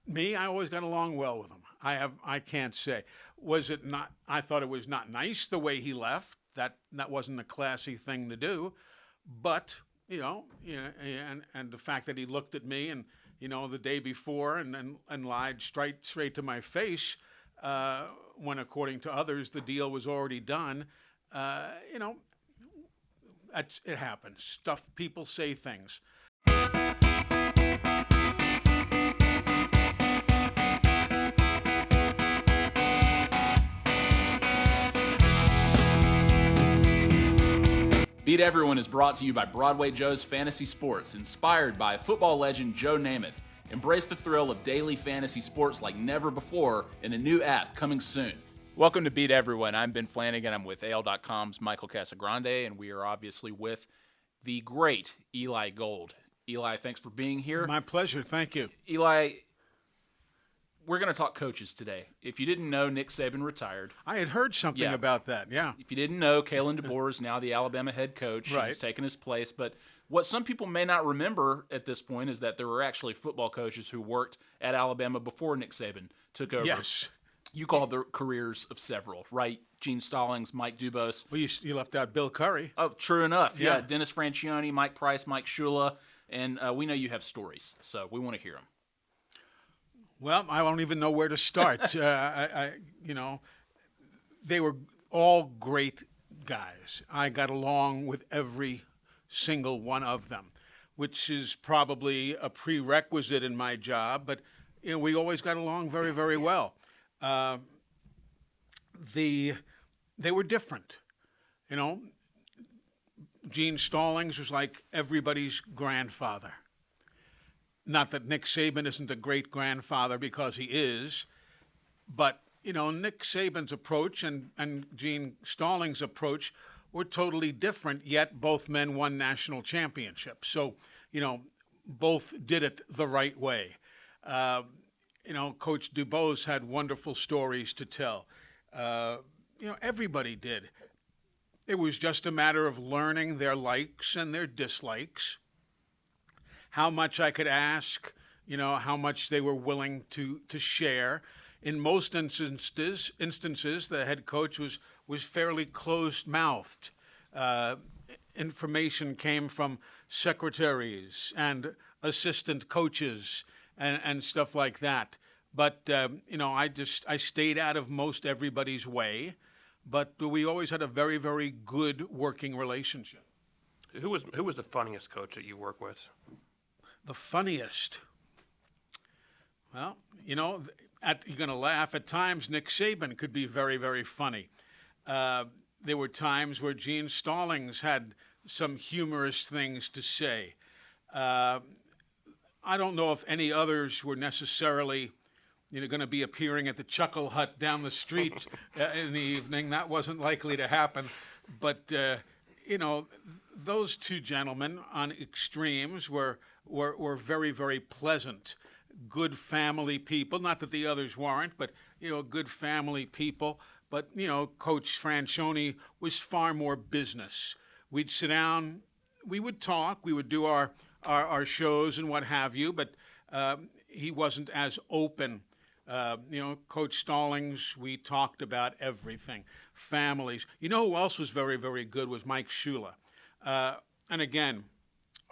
Me, I always got along well with him. I can't say. Was it not? I thought it was not nice the way he left. That wasn't a classy thing to do. But and the fact that he looked at me and the day before and lied straight to my face, when according to others the deal was already done. It happens. People say things. Beat Everyone is brought to you by Broadway Joe's Fantasy Sports, inspired by football legend Joe Namath. Embrace the thrill of daily fantasy sports like never before in a new app coming soon. Welcome to Beat Everyone. I'm Ben Flanagan. I'm with AL.com's Michael Casagrande, and we are obviously with the great Eli Gold. Eli, thanks for being here. My pleasure. Thank you. Eli, we're going to talk coaches today. If you didn't know, Nick Saban retired. I had heard something about that, yeah. If you didn't know, Kalen DeBoer is now the Alabama head coach. Right. He's taken his place. But what some people may not remember at this point is that there were actually football coaches who worked at Alabama before Nick Saban took over. Yes. You called the careers of several, right? Gene Stallings, Mike DuBose. Well, you left out Bill Curry. Oh, true enough. Yeah. Dennis Franchione, Mike Price, Mike Shula. And we know you have stories, so we want to hear them. Well, I don't even know where to start. They were all great guys. I got along with every single one of them, which is probably a prerequisite in my job. But we always got along very, very well. They were different. Gene Stallings was like everybody's grandfather. Not that Nick Saban isn't a great grandfather, because he is, but Nick Saban's approach and Gene Stallings' approach were totally different, yet both men won national championships. So, both did it the right way. Coach DuBose had wonderful stories to tell. Everybody did. It was just a matter of learning their likes and their dislikes. How much I could ask, how much they were willing to share. In most instances, the head coach was fairly closed-mouthed. Information came from secretaries and assistant coaches and stuff like that. But I stayed out of most everybody's way. But we always had a very, very good working relationship. Who was the funniest coach that you worked with? The funniest. Well, you're going to laugh. At times, Nick Saban could be very, very funny. There were times where Gene Stallings had some humorous things to say. I don't know if any others were necessarily going to be appearing at the Chuckle Hut down the street in the evening. That wasn't likely to happen. But, those two gentlemen on extremes were very, very pleasant, good family people. Not that the others weren't, but, good family people. But, Coach Franchione was far more business. We'd sit down, we would talk, we would do our shows and what have you, but he wasn't as open. Coach Stallings, we talked about everything, families. Who else was very, very good was Mike Shula. And again,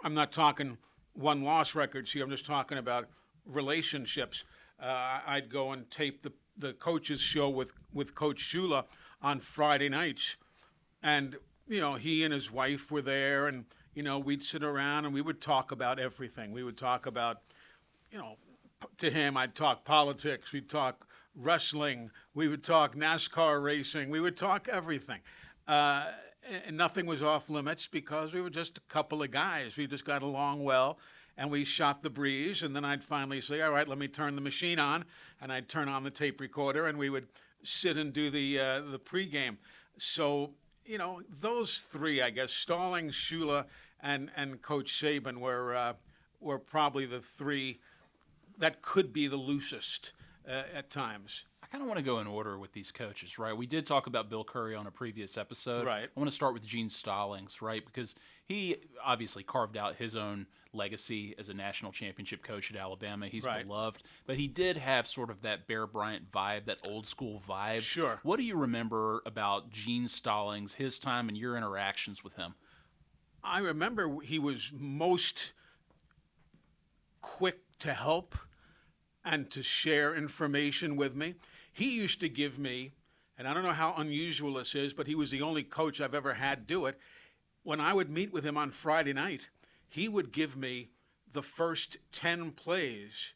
I'm not talking one-loss records here. I'm just talking about relationships. I'd go and tape the coach's show with Coach Shula on Friday nights. And, he and his wife were there, and, we'd sit around and we would talk about everything. We would talk about, to him, I'd talk politics. We'd talk wrestling. We would talk NASCAR racing. We would talk everything. And nothing was off limits because we were just a couple of guys. We just got along well, and we shot the breeze. And then I'd finally say, all right, let me turn the machine on. And I'd turn on the tape recorder, and we would sit and do the pregame. So, those three, I guess, Stallings, Shula, and Coach Saban were probably the three that could be the loosest at times. I kind of want to go in order with these coaches, right? We did talk about Bill Curry on a previous episode. Right. I want to start with Gene Stallings, right? Because he obviously carved out his own legacy as a national championship coach at Alabama. He's Right. beloved. But he did have sort of that Bear Bryant vibe, that old school vibe. Sure. What do you remember about Gene Stallings, his time and your interactions with him? I remember he was most quick to help and to share information with me. He used to give me, and I don't know how unusual this is, but he was the only coach I've ever had do it. When I would meet with him on Friday night, he would give me the first 10 plays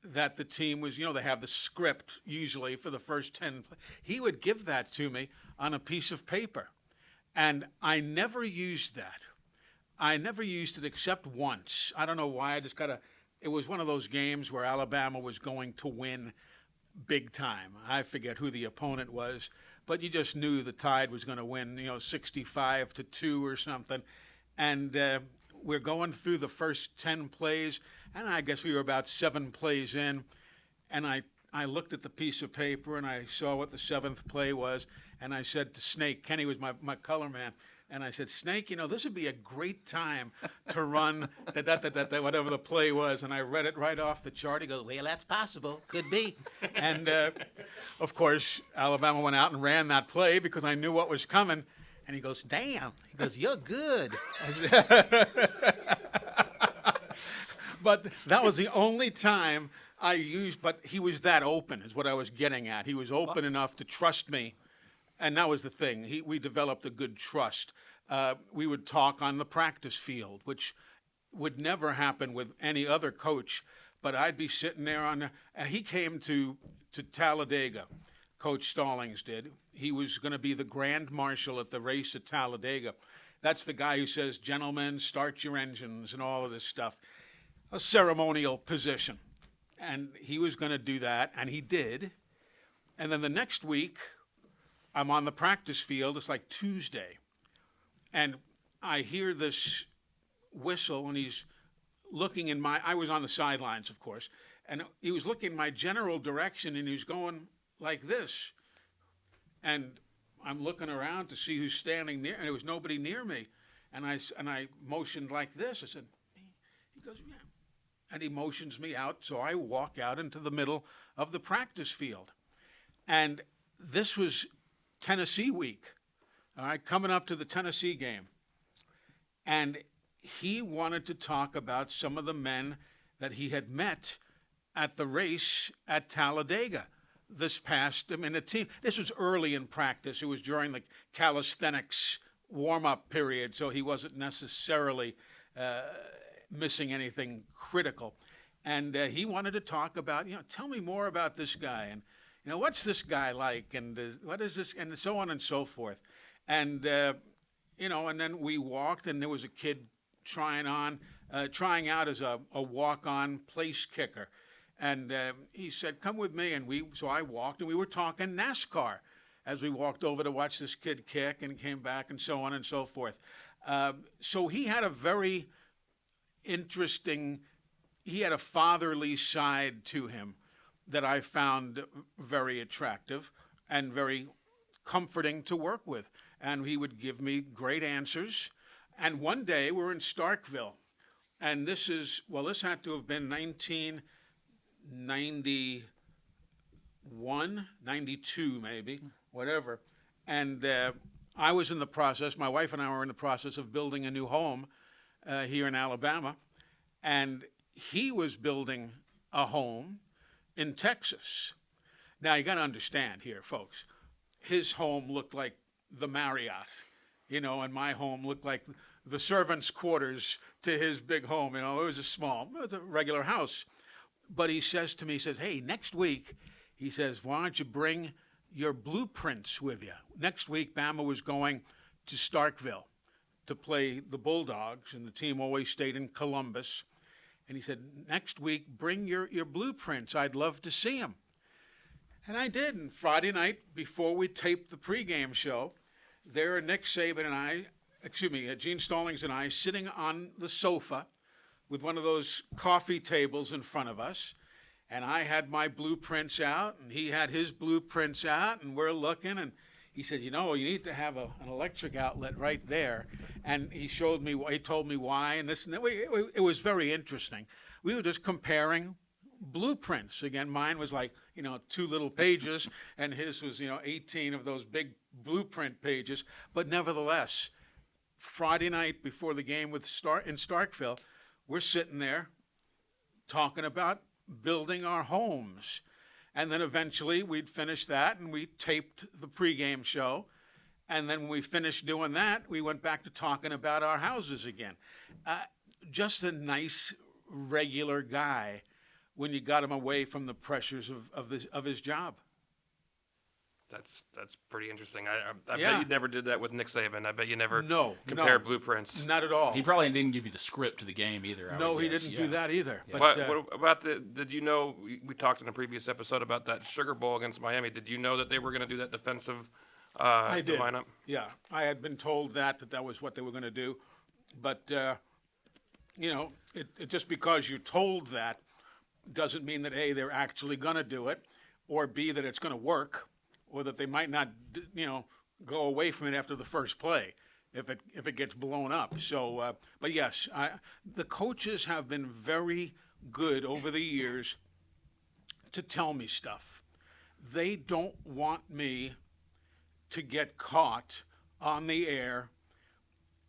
that the team was, they have the script usually for the first 10. He would give that to me on a piece of paper. And I never used that. I never used it except once. I don't know why. It was one of those games where Alabama was going to win big time. I forget who the opponent was, but you just knew the Tide was going to win, 65-2 or something. And we're going through the first 10 plays, and I guess we were about 7 plays in, and I looked at the piece of paper and I saw what the 7th play was, and I said to Snake, Kenny was my color man, and I said, Snake, this would be a great time to run whatever the play was. And I read it right off the chart. He goes, well, that's possible. Could be. And, of course, Alabama went out and ran that play because I knew what was coming. And he goes, damn. He goes, you're good. But that was the only time I used, but he was that open is what I was getting at. He was open enough to trust me. And that was the thing. We developed a good trust. We would talk on the practice field, which would never happen with any other coach. But I'd be sitting there and he came to Talladega. Coach Stallings did. He was going to be the grand marshal at the race at Talladega. That's the guy who says, gentlemen, start your engines and all of this stuff. A ceremonial position. And he was going to do that, and he did. And then the next week, I'm on the practice field. It's like Tuesday. And I hear this whistle, and he's looking I was on the sidelines, of course, and he was looking in my general direction, and he was going like this. And I'm looking around to see who's standing near, and there was nobody near me. And I motioned like this. I said, he goes, yeah. And he motions me out, so I walk out into the middle of the practice field. And this was Tennessee week, all right, coming up to the Tennessee game. And he wanted to talk about some of the men that he had met at the race at Talladega this was early in practice. It was during the calisthenics warm-up period, so he wasn't necessarily missing anything critical. And he wanted to talk about, tell me more about this guy, and what's this guy like, and what is this, and so on and so forth. And and then we walked, and there was a kid trying out as a walk-on place kicker. And he said, come with me. And so I walked, and we were talking NASCAR as we walked over to watch this kid kick and came back and so on and so forth. So he had a very interesting, he had a fatherly side to him that I found very attractive and very comforting to work with. And he would give me great answers. And one day we're in Starkville. And this had to have been 1991, 92 maybe, whatever. And I was in the process, my wife and I were in the process of building a new home here in Alabama. And he was building a home in Texas. Now, you got to understand here, folks, his home looked like the Marriott, and my home looked like the servants' quarters to his big home. It was it was a regular house. But he says to me, hey, next week, he says, why don't you bring your blueprints with you? Next week, Bama was going to Starkville to play the Bulldogs, and the team always stayed in Columbus. And he said, next week, bring your blueprints. I'd love to see them. And I did. And Friday night, before we taped the pregame show, there are Nick Saban and Gene Stallings and I sitting on the sofa with one of those coffee tables in front of us. And I had my blueprints out, and he had his blueprints out, and we're looking, and he said, you need to have an electric outlet right there. And he told me why, and this and that. It was very interesting. We were just comparing blueprints. Again, mine was like, 2 little pages, and his was, 18 of those big blueprint pages. But nevertheless, Friday night before the game in Starkville, we're sitting there talking about building our homes. And then eventually we'd finish that, and we taped the pregame show. And then when we finished doing that, we went back to talking about our houses again. Just a nice, regular guy when you got him away from the pressures of his job. That's pretty interesting. I bet you never did that with Nick Saban. I bet you never compared blueprints. Not at all. He probably didn't give you the script to the game either. No, he didn't do that either. Yeah. But what about did you know, we talked in a previous episode about that Sugar Bowl against Miami. Did you know that they were going to do that defensive I did. lineup? Yeah, I had been told that was what they were going to do. But, it just because you're told that doesn't mean that, A, they're actually going to do it, or B, that it's going to work, or that they might not, go away from it after the first play if it gets blown up. So, but yes, the coaches have been very good over the years to tell me stuff. They don't want me to get caught on the air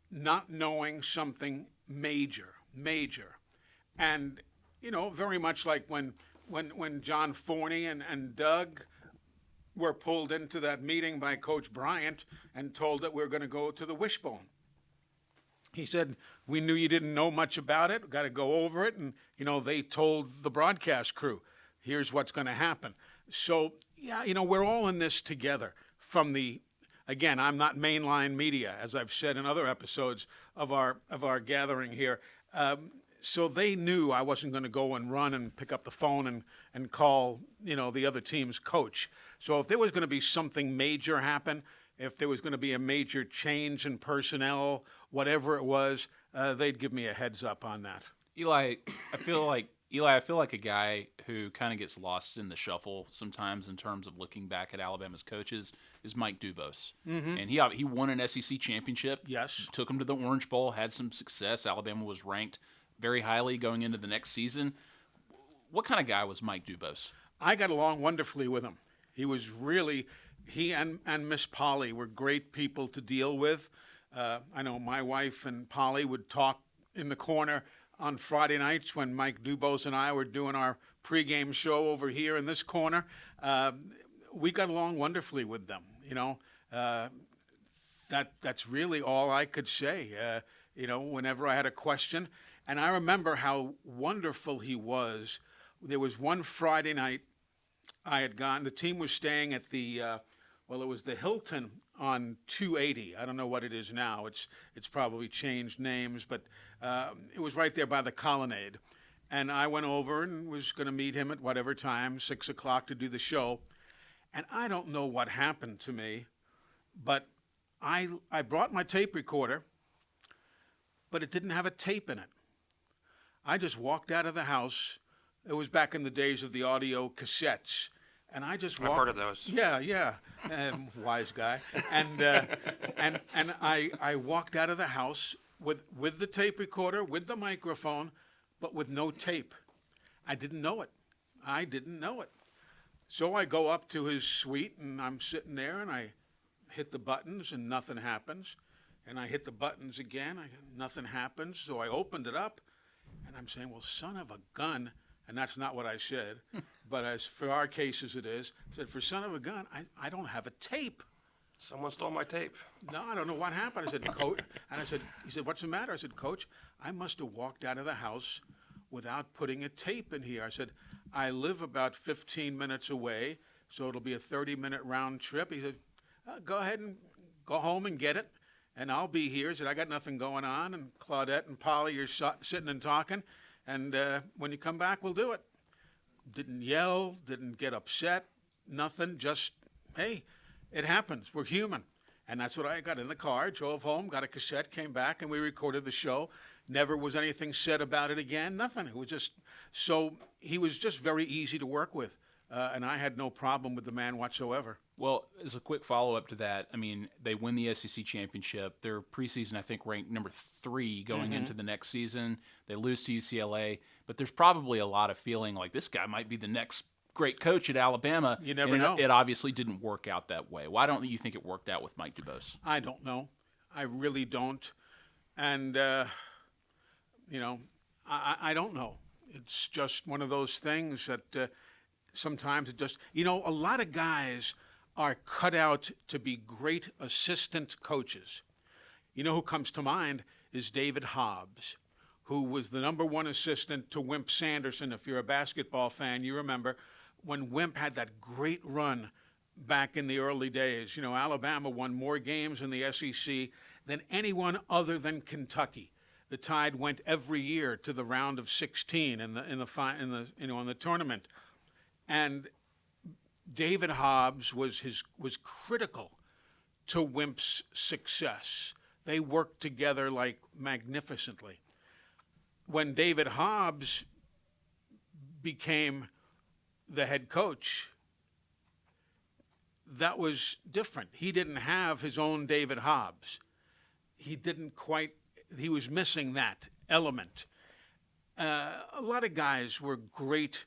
not knowing something major. And, very much like when John Forney and Doug were pulled into that meeting by Coach Bryant and told that we're going to go to the Wishbone. He said, we knew you didn't know much about it, got to go over it, and, they told the broadcast crew, here's what's going to happen. So, yeah, we're all in this together again, I'm not mainline media, as I've said in other episodes of our gathering here. So they knew I wasn't going to go and run and pick up the phone and call, the other team's coach. So if there was going to be something major happen, if there was going to be a major change in personnel, whatever it was, they'd give me a heads up on that. Eli, I feel like a guy who kind of gets lost in the shuffle sometimes in terms of looking back at Alabama's coaches is Mike DuBose. Mm-hmm. And he won an SEC championship. Yes. Took him to the Orange Bowl, had some success. Alabama was ranked very highly going into the next season. What kind of guy was Mike DuBose? I got along wonderfully with him. He and Miss Polly were great people to deal with. I know my wife and Polly would talk in the corner on Friday nights when Mike DuBose and I were doing our pregame show over here in this corner. We got along wonderfully with them. That's really all I could say. Whenever I had a question. And I remember how wonderful he was. There was one Friday night I had gone. The team was staying at it was the Hilton on 280. I don't know what it is now. It's probably changed names, but it was right there by the Colonnade. And I went over and was going to meet him at whatever time, 6 o'clock, to do the show. And I don't know what happened to me, but I brought my tape recorder, but it didn't have a tape in it. I just walked out of the house. It was back in the days of the audio cassettes. And I just walked. I've heard of those. Yeah. Wise guy. And I walked out of the house with the tape recorder, with the microphone, but with no tape. I didn't know it. So I go up to his suite, and I'm sitting there, and I hit the buttons, and nothing happens. And I hit the buttons again, nothing happens. So I opened it up, and I'm saying, well, son of a gun. And that's not what I said, but as for our cases it is. I said, for son of a gun, I don't have a tape. Someone stole my tape. No, I don't know what happened. I said, Coach. And he said, what's the matter? I said, Coach, I must have walked out of the house without putting a tape in here. I said, I live about 15 minutes away, so it'll be a 30-minute round trip. He said, go ahead and go home and get it, and I'll be here. He said, I got nothing going on, and Claudette and Polly, you're sitting and talking. And when you come back, we'll do it. Didn't yell, didn't get upset, nothing, just, hey, it happens. We're human. And that's what I got in the car, drove home, got a cassette, came back, and we recorded the show. Never was anything said about it again, nothing. It was just So he was just very easy to work with, and I had no problem with the man whatsoever. Well, as a quick follow-up to that, I mean, they win the SEC championship. They're preseason, I think, ranked number 3 going into the next season. They lose to UCLA, but there's probably a lot of feeling like this guy might be the next great coach at Alabama. You never know. It obviously didn't work out that way. Why don't you think it worked out with Mike DuBose? I don't know. I really don't. And, I don't know. It's just one of those things that sometimes it just, a lot of guys are cut out to be great assistant coaches. You know who comes to mind is David Hobbs, who was the number 1 assistant to Wimp Sanderson. If you're a basketball fan, you remember when Wimp had that great run back in the early days. Alabama won more games in the SEC than anyone other than Kentucky. The Tide went every year to the round of 16 in the tournament, and David Hobbs was critical to Wimp's success. They worked together like magnificently. When David Hobbs became the head coach, that was different. He didn't have his own David Hobbs. He was missing that element. A lot of guys were great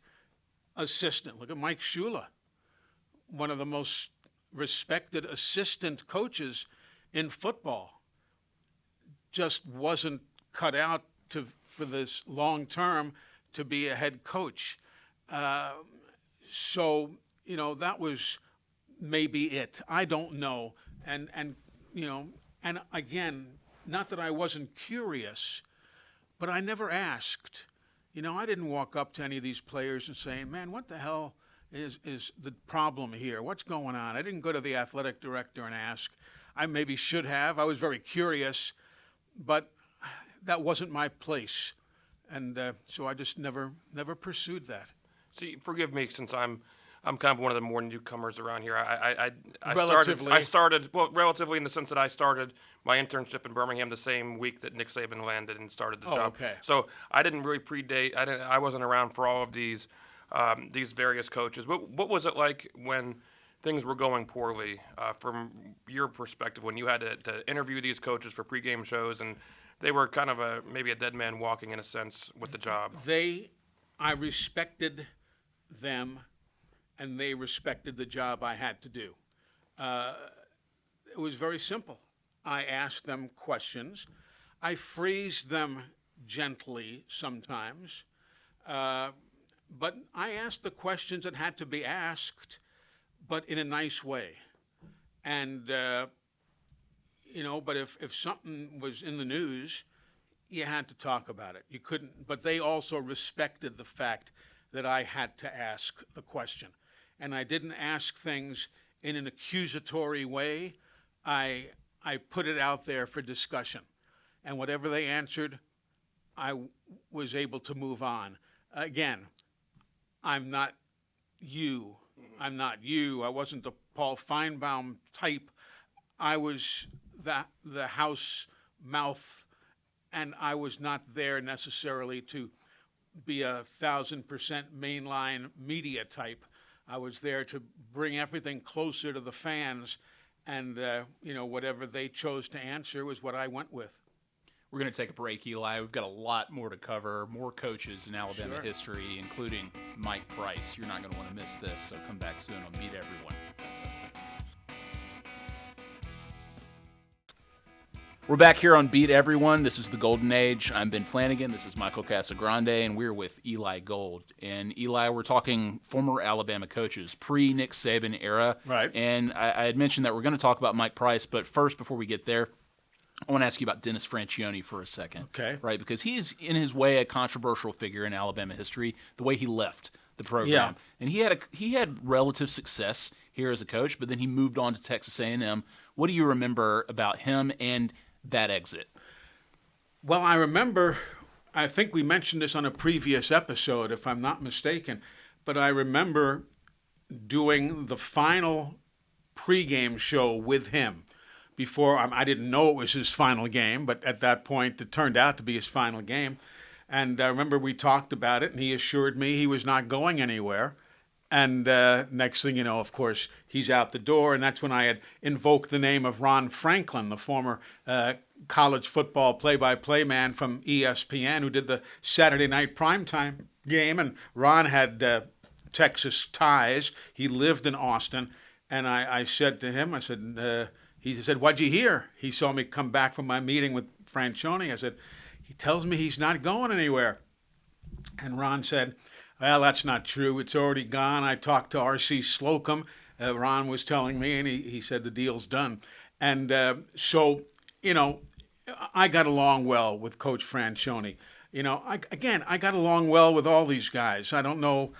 assistant. Look at Mike Shula, one of the most respected assistant coaches in football. Just wasn't cut out for this long term to be a head coach. So that was maybe it. I don't know. And again, not that I wasn't curious, but I never asked. I didn't walk up to any of these players and say, man, what the hell is the problem here? What's going on? I didn't go to the athletic director and ask. I maybe should have. I was very curious, but that wasn't my place. And so I just never pursued that. See, forgive me, since I'm kind of one of the more newcomers around here. I Relatively. started relatively in the sense that I started my internship in Birmingham the same week that Nick Saban landed and started the job. Okay. So I didn't really predate. I wasn't around for all of these various coaches. What was it like when things were going poorly from your perspective, when you had to interview these coaches for pregame shows and they were kind of maybe a dead man walking in a sense with the job? I respected them, and they respected the job I had to do. It was very simple. I asked them questions. I phrased them gently sometimes, but I asked the questions that had to be asked, but in a nice way. And, but if something was in the news, you had to talk about it. You couldn't, but they also respected the fact that I had to ask the question. And I didn't ask things in an accusatory way. I put it out there for discussion. And whatever they answered, I was able to move on. Again, I'm not you. I'm not you. I wasn't the Paul Feinbaum type. I was the house mouth, and I was not there necessarily to be 1,000% mainline media type. I was there to bring everything closer to the fans, and whatever they chose to answer was what I went with. We're going to take a break, Eli. We've got a lot more to cover, more coaches in Alabama history, including Mike Price. You're not going to want to miss this, so come back soon on Beat Everyone. We're back here on Beat Everyone. This is the Golden Age. I'm Ben Flanagan. This is Michael Casagrande, and we're with Eli Gold. And Eli, we're talking former Alabama coaches, pre-Nick Saban era. Right. And I had mentioned that we're going to talk about Mike Price, but first, before we get there, I want to ask you about Dennis Franchione for a second. Okay. Right, because he's, in his way, a controversial figure in Alabama history, the way he left the program. Yeah. And he had relative success here as a coach, but then he moved on to Texas A&M. What do you remember about him and that exit? Well, I remember, I think we mentioned this on a previous episode, if I'm not mistaken, but I remember doing the final pregame show with him. Before, I didn't know it was his final game, but at that point, it turned out to be his final game. And I remember we talked about it, and he assured me he was not going anywhere. And next thing you know, of course, he's out the door. And that's when I had invoked the name of Ron Franklin, the former college football play-by-play man from ESPN, who did the Saturday night primetime game. And Ron had Texas ties. He lived in Austin. And I said to him, he said, "What'd you hear?" He saw me come back from my meeting with Franchione. I said, "He tells me he's not going anywhere." And Ron said, "Well, that's not true. It's already gone. I talked to R.C. Slocum." Ron was telling me, and he said the deal's done. And so, I got along well with Coach Franchione. I got along well with all these guys. I don't know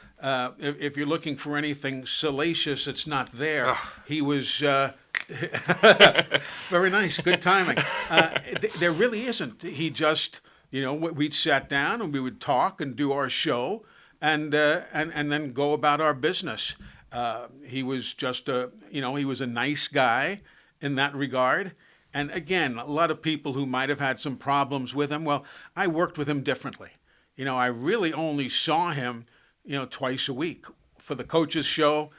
if you're looking for anything salacious, it's not there. He was very nice, good timing. There really isn't. He just, we'd sat down and we would talk and do our show and then go about our business. He was just he was a nice guy in that regard. And again, a lot of people who might have had some problems with him, well, I worked with him differently. I really only saw him, twice a week for the coaches show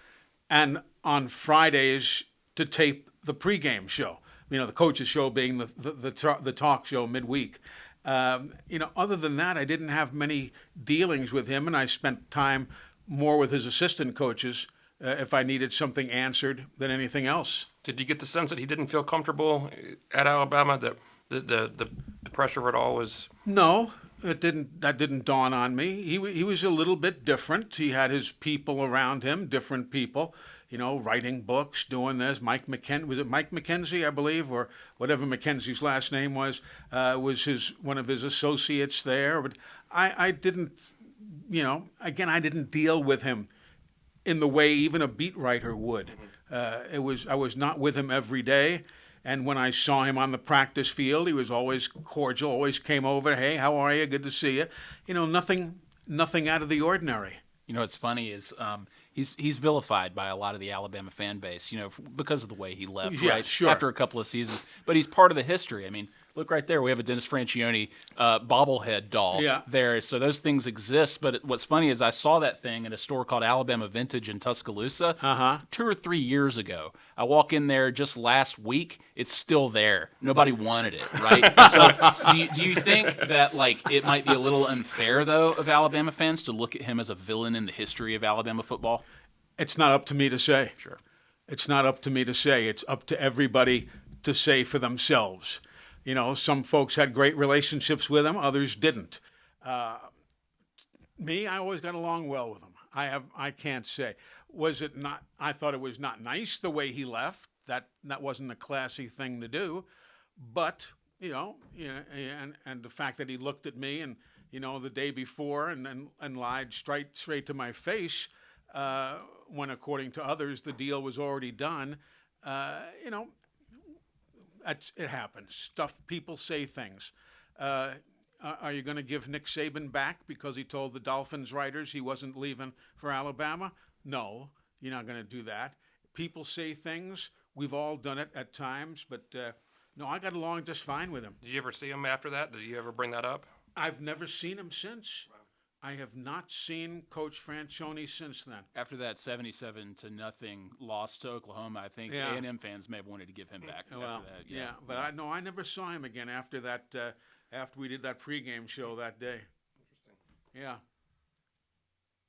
and on Fridays to tape the pregame show. The coaches show being the talk show midweek. Other than that, I didn't have many dealings with him, and I spent time more with his assistant coaches if I needed something answered than anything else. Did you get the sense that he didn't feel comfortable at Alabama? That the pressure of it all was No, that didn't dawn on me. He was a little bit different. He had his people around him, different people. Writing books, doing this. Was it Mike McKenzie, I believe, or whatever McKenzie's last name was one of his associates there. But I didn't, I didn't deal with him in the way even a beat writer would. I was not with him every day. And when I saw him on the practice field, he was always cordial, always came over. "Hey, how are you? Good to see you." Nothing out of the ordinary. What's funny is he's vilified by a lot of the Alabama fan base, because of the way he left, Yeah, right? sure. After a couple of seasons. But he's part of the history. I mean, look right there. We have a Dennis Franchione bobblehead doll there. So those things exist. But what's funny is I saw that thing at a store called Alabama Vintage in Tuscaloosa 2 or 3 years ago. I walk in there just last week. It's still there. Nobody wanted it, right? So do you think that it might be a little unfair, though, of Alabama fans to look at him as a villain in the history of Alabama football? It's not up to me to say. Sure. It's not up to me to say. It's up to everybody to say for themselves. Some folks had great relationships with him, others didn't. Me, I always got along well with him. I can't say. Was it not? I thought it was not nice the way he left. That wasn't a classy thing to do. But and the fact that he looked at me and the day before and lied straight to my face when, according to others, the deal was already done. It happens. People say things. Are you going to give Nick Saban back because he told the Dolphins writers he wasn't leaving for Alabama? No, you're not going to do that. People say things. We've all done it at times, but no, I got along just fine with him. Did you ever see him after that? Did you ever bring that up? I've never seen him since. Wow. I have not seen Coach Franchione since then. After that 77-0 loss to Oklahoma, I think A&M fans may have wanted to give him back. Well, after that. Yeah, but I never saw him again after that. After we did that pregame show that day. Interesting. Yeah.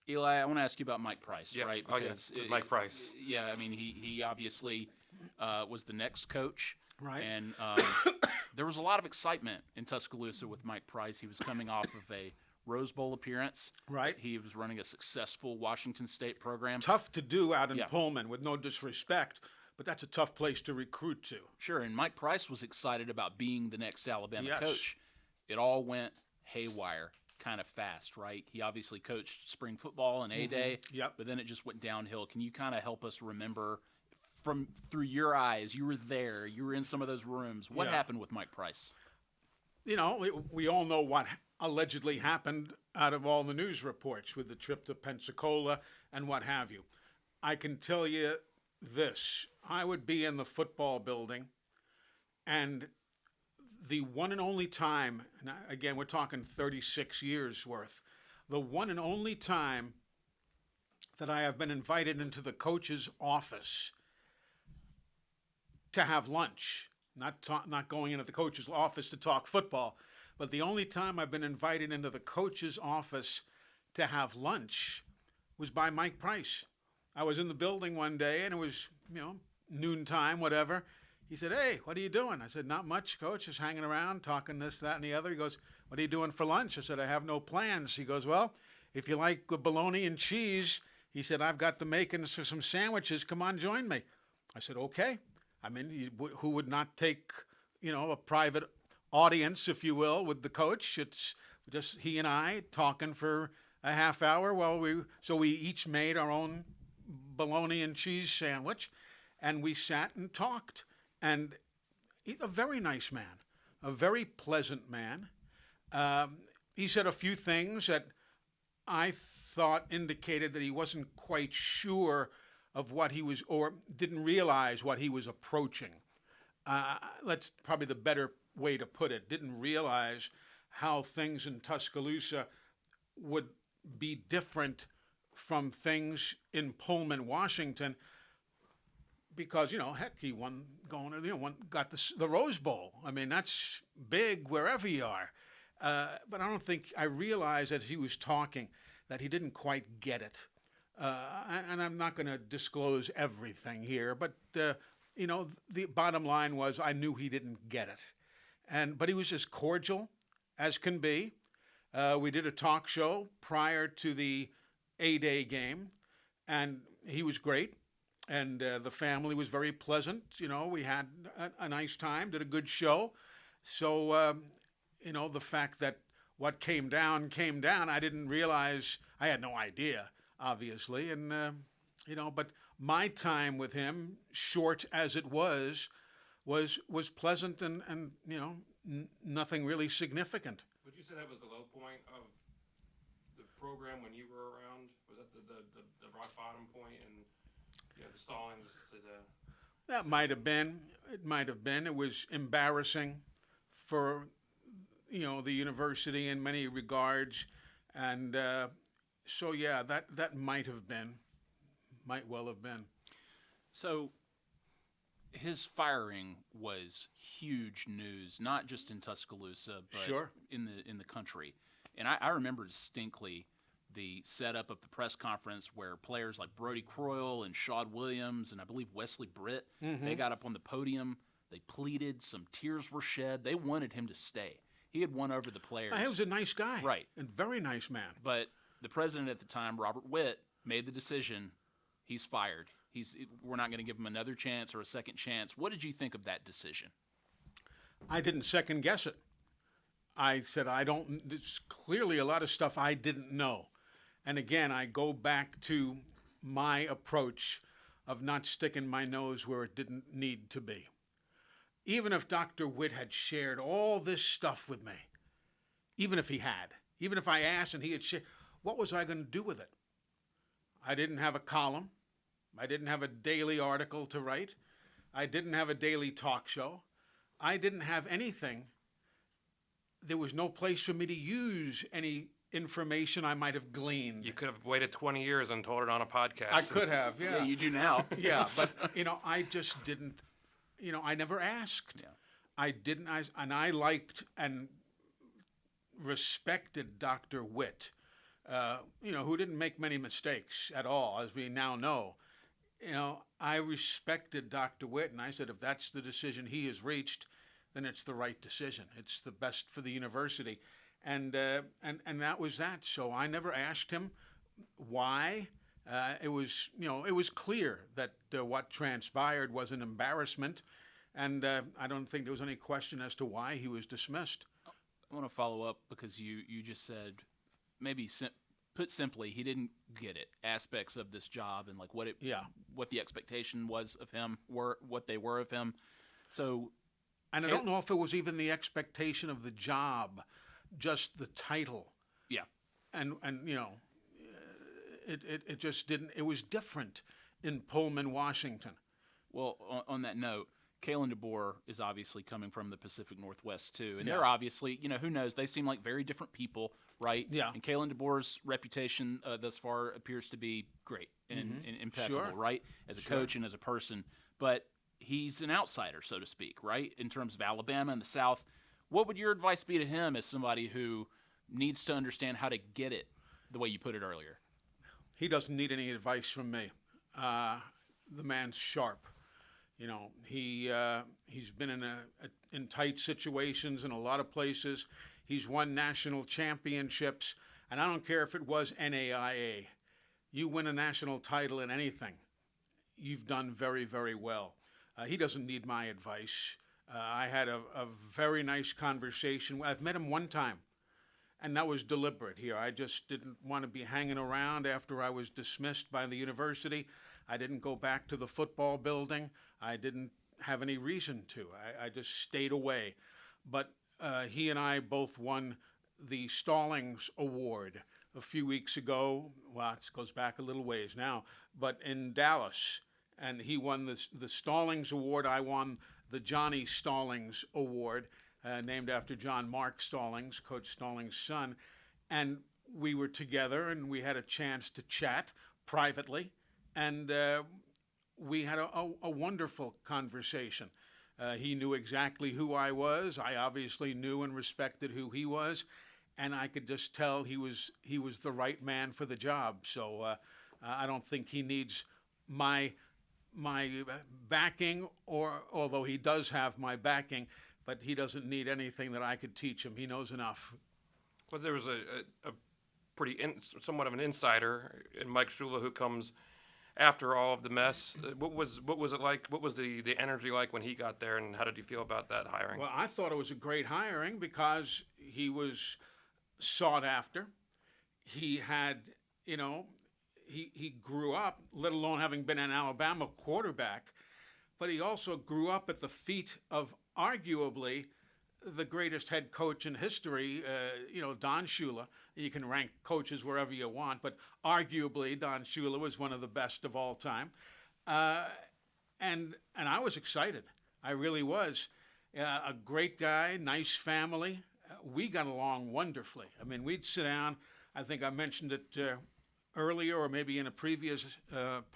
Eli, I want to ask you about Mike Price, right? Because Mike Price. Yeah, I mean, he obviously was the next coach. Right. And there was a lot of excitement in Tuscaloosa with Mike Price. He was coming off of a Rose Bowl appearance. Right. He was running a successful Washington State program. Tough to do out in Pullman, with no disrespect, but that's a tough place to recruit to. Sure, and Mike Price was excited about being the next Alabama coach. It all went haywire kind of fast, right? He obviously coached spring football and A-Day, but then it just went downhill. Can you kind of help us remember through your eyes? You were there. You were in some of those rooms. What happened with Mike Price? We all know what allegedly happened out of all the news reports with the trip to Pensacola and what have you. I can tell you this. I would be in the football building, and the one and only time, and again, we're talking 36 years worth, the one and only time that I have been invited into the coach's office to have lunch, not going into the coach's office to talk football, but the only time I've been invited into the coach's office to have lunch was by Mike Price. I was in the building one day, and it was, noontime, whatever. He said, "Hey, what are you doing?" I said, "Not much, Coach. Just hanging around, talking this, that, and the other." He goes, "What are you doing for lunch?" I said, "I have no plans." He goes, "Well, if you like bologna and cheese," he said, "I've got the makings for some sandwiches. Come on, join me." I said, "Okay." I mean, who would not take, a private audience, if you will, with the coach? It's just he and I talking for a half hour so we each made our own bologna and cheese sandwich, and we sat and talked. And he's a very nice man, a very pleasant man. He said a few things that I thought indicated that he wasn't quite sure of what he was, or didn't realize what he was approaching. That's probably the better way to put it. Didn't realize how things in Tuscaloosa would be different from things in Pullman, Washington, because heck, he got the Rose Bowl. I mean, that's big wherever you are. But I don't think I realized as he was talking that he didn't quite get it. And I'm not going to disclose everything here, but the bottom line was I knew he didn't get it, but he was as cordial as can be. We did a talk show prior to the A-Day game, and he was great, and the family was very pleasant. We had a nice time, did a good show. So, the fact that what came down, I didn't realize, I had no idea, obviously, and, but my time with him, short as it was pleasant and nothing really significant. Would you say that was the low point of the program when you were around? Was that the rock bottom point, and the Stallings to the... That might have been. It might have been. It was embarrassing for, the university in many regards. And so, yeah, that might have been. Might well have been. So his firing was huge news, not just in Tuscaloosa, but Sure. in the country. And I remember distinctly the setup of the press conference where players like Brody Croyle and Shad Williams and I believe Wesley Britt, they got up on the podium, they pleaded, some tears were shed. They wanted him to stay. He had won over the players. He was a nice guy. Right. A very nice man. But the president at the time, Robert Witt, made the decision, he's fired. We're not going to give him another chance or a second chance. What did you think of that decision? I didn't second guess it. I said, there's clearly a lot of stuff I didn't know. And again, I go back to my approach of not sticking my nose where it didn't need to be. Even if Dr. Witt had shared all this stuff with me, even if I asked and he had shared, what was I going to do with it? I didn't have a column. I didn't have a daily article to write. I didn't have a daily talk show. I didn't have anything. There was no place for me to use any information I might have gleaned. You could have waited 20 years and told it on a podcast. I could have, yeah. Yeah, you do now. Yeah, but, I just didn't, I never asked. Yeah. I didn't, and I liked and respected Dr. Witt, who didn't make many mistakes at all, as we now know. I respected Dr. Witt, and I said, if that's the decision he has reached, then it's the right decision. It's the best for the university. And that was that. So I never asked him why. It was clear that what transpired was an embarrassment, and I don't think there was any question as to why he was dismissed. I want to follow up because you just said, maybe put simply, he didn't get it. Aspects of this job and like what the expectation was of him, what they were of him. So, and I don't know if it was even the expectation of the job, just the title. Yeah, and it just didn't. It was different in Pullman, Washington. Well, on that note, Kalen DeBoer is obviously coming from the Pacific Northwest too, and Yeah. they're obviously, who knows? They seem like very different people, right? Yeah. And Kalen DeBoer's reputation thus far appears to be great and impeccable, Sure. right? As a coach and as a person, but he's an outsider, so to speak, right? In terms of Alabama and the South, what would your advice be to him as somebody who needs to understand how to get it the way you put it earlier? He doesn't need any advice from me. The man's sharp. He's been in tight situations in a lot of places. He's won national championships, and I don't care if it was NAIA. You win a national title in anything, you've done very, very well. He doesn't need my advice. I had a very nice conversation. I've met him one time, and that was deliberate here. I just didn't want to be hanging around after I was dismissed by the university. I didn't go back to the football building. I didn't have any reason to. I just stayed away. But he and I both won the Stallings Award a few weeks ago. Well, it goes back a little ways now, but in Dallas. And he won the Stallings Award. I won the Johnny Stallings Award, named after John Mark Stallings, Coach Stallings' son. And we were together, and we had a chance to chat privately. And we had a wonderful conversation. He knew exactly who I was. I obviously knew and respected who he was. And I could just tell he was the right man for the job. So I don't think he needs my backing, or although he does have my backing, but he doesn't need anything that I could teach him. He knows enough. Well, there was a somewhat of an insider in Mike Shula, who comes after all of the mess. What was it like? What was the energy like when he got there, and how did you feel about that hiring? Well, I thought it was a great hiring because he was sought after. He had, he grew up, let alone having been an Alabama quarterback, but he also grew up at the feet of arguably the greatest head coach in history, Don Shula. You can rank coaches wherever you want, but arguably Don Shula was one of the best of all time. And I was excited. I really was. A great guy, nice family. We got along wonderfully. I mean, we'd sit down. I think I mentioned it earlier, or maybe in a previous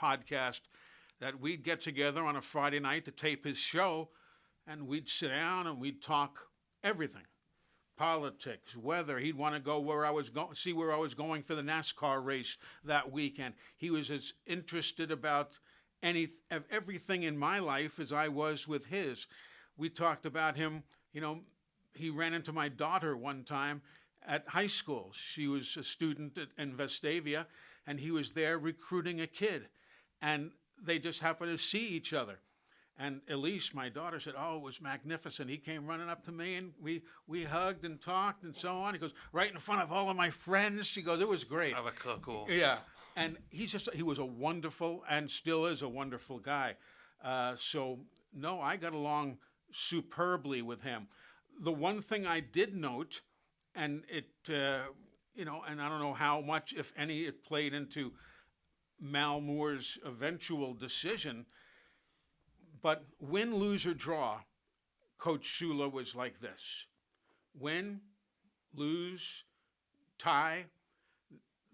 podcast, that we'd get together on a Friday night to tape his show, and we'd sit down and we'd talk everything. Politics, weather. He'd want to go where I was going, see where I was going for the NASCAR race that weekend. He was as interested about everything in my life as I was with his. We talked about him. He ran into my daughter one time at high school. She was a student in Vestavia, and he was there recruiting a kid. And they just happened to see each other. And Elise, my daughter, said, "Oh, it was magnificent." He came running up to me, and we hugged and talked and so on. He goes, "Right in front of all of my friends." She goes, "It was great." Oh, cool. Yeah. And he was a wonderful, and still is a wonderful guy. So, no, I got along superbly with him. The one thing I did note, and it, and I don't know how much, if any, it played into Mal Moore's eventual decision, but win, lose, or draw, Coach Shula was like this. Win, lose, tie.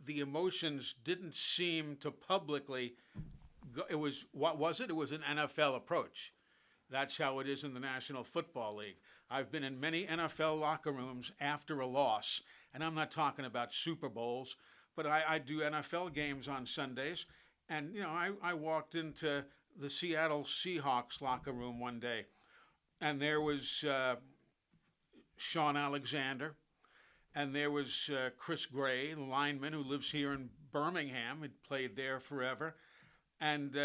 The emotions didn't seem to publicly go. It was, what was it? It was an NFL approach. That's how it is in the National Football League. I've been in many NFL locker rooms after a loss, and I'm not talking about Super Bowls, but I do NFL games on Sundays, and I walked into the Seattle Seahawks locker room one day, and there was Sean Alexander, and there was Chris Gray, the lineman who lives here in Birmingham, had played there forever. And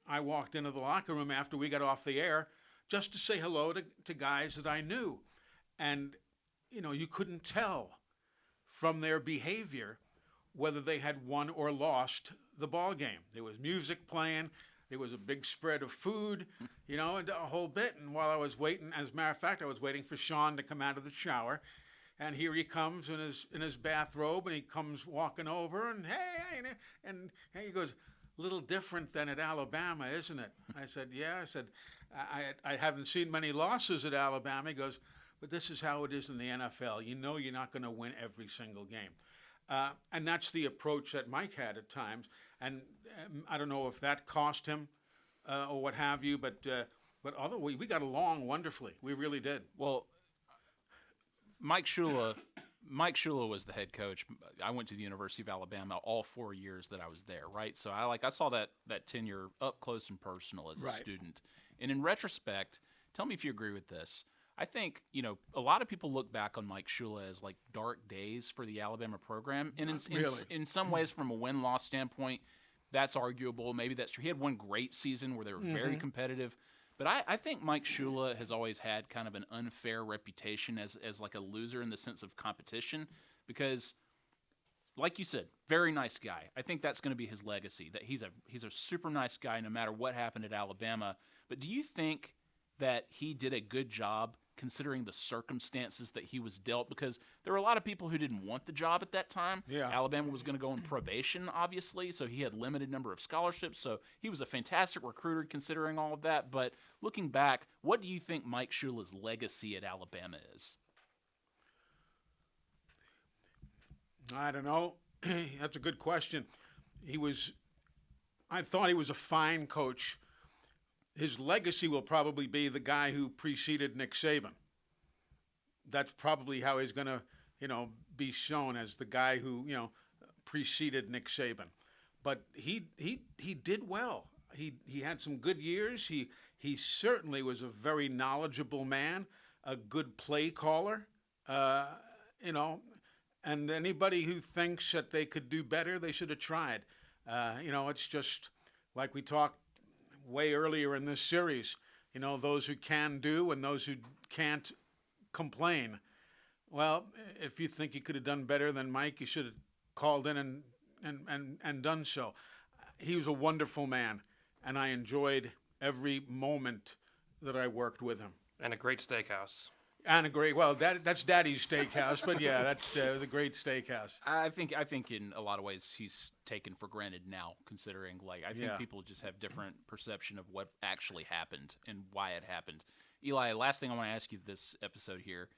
I walked into the locker room after we got off the air just to say hello to guys that I knew. And, you couldn't tell from their behavior whether they had won or lost the ball game. There was music playing. There was a big spread of food, and a whole bit. And while I was waiting, as a matter of fact, I was waiting for Sean to come out of the shower. And here he comes in his bathrobe, and he comes walking over, and hey, and he goes, little different than at Alabama, isn't it? I said, yeah. I said, I haven't seen many losses at Alabama. He goes, but this is how it is in the NFL. You know you're not going to win every single game. And that's the approach that Mike had at times. And I don't know if that cost him or what have you, but otherwise, we got along wonderfully. We really did. Well, Mike Shula was the head coach. I went to the University of Alabama all 4 years that I was there, right? So I saw that tenure up close and personal as a student. And in retrospect, tell me if you agree with this. I think, a lot of people look back on Mike Shula as like dark days for the Alabama program. And in some ways, from a win-loss standpoint, that's arguable. Maybe that's true. He had one great season where they were very competitive. But I think Mike Shula has always had kind of an unfair reputation as like a loser in the sense of competition because, like you said, very nice guy. I think that's going to be his legacy, that he's a super nice guy no matter what happened at Alabama. But do you think that he did a good job considering the circumstances that he was dealt? Because there were a lot of people who didn't want the job at that time. Yeah. Alabama was going to go on probation, obviously, so he had limited number of scholarships. So he was a fantastic recruiter considering all of that. But looking back, what do you think Mike Shula's legacy at Alabama is? I don't know. That's a good question. I thought he was a fine coach. His legacy will probably be the guy who preceded Nick Saban. That's probably how he's going to, be shown as the guy who, preceded Nick Saban. But he did well. He had some good years. He certainly was a very knowledgeable man, a good play caller, and anybody who thinks that they could do better, they should have tried. It's just like we talked way earlier in this series, those who can do and those who can't complain. Well, if you think you could have done better than Mike, you should have called in and done so. He was a wonderful man, and I enjoyed every moment that I worked with him. And a great steakhouse. And that's Daddy's Steakhouse, but yeah, it was a great steakhouse. I think in a lot of ways he's taken for granted now, considering I think people just have different perception of what actually happened and why it happened. Eli, last thing I want to ask you this episode here.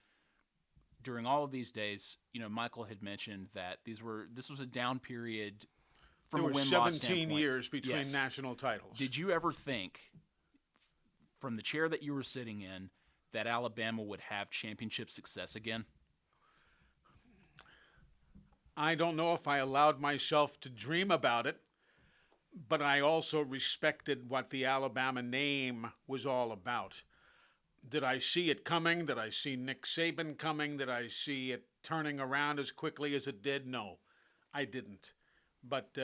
During all of these days, Michael had mentioned that this was a down period from a win-loss standpoint. 17 years between national titles. Did you ever think, from the chair that you were sitting in, that Alabama would have championship success again? I don't know if I allowed myself to dream about it, but I also respected what the Alabama name was all about. Did I see it coming? Did I see Nick Saban coming? Did I see it turning around as quickly as it did? No, I didn't. But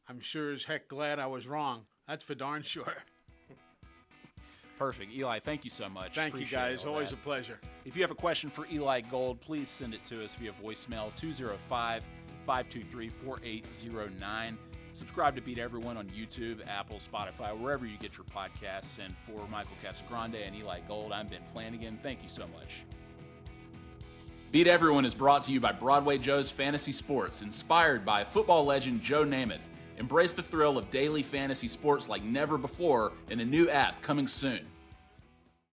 I'm sure as heck glad I was wrong. That's for darn sure. Perfect. Eli, thank you so much. Thank you, guys. Always a pleasure. If you have a question for Eli Gold, please send it to us via voicemail 205-523-4809. Subscribe to Beat Everyone on YouTube, Apple, Spotify, wherever you get your podcasts. And for Michael Casagrande and Eli Gold, I'm Ben Flanagan. Thank you so much. Beat Everyone is brought to you by Broadway Joe's Fantasy Sports, inspired by football legend Joe Namath. Embrace the thrill of daily fantasy sports like never before in a new app coming soon.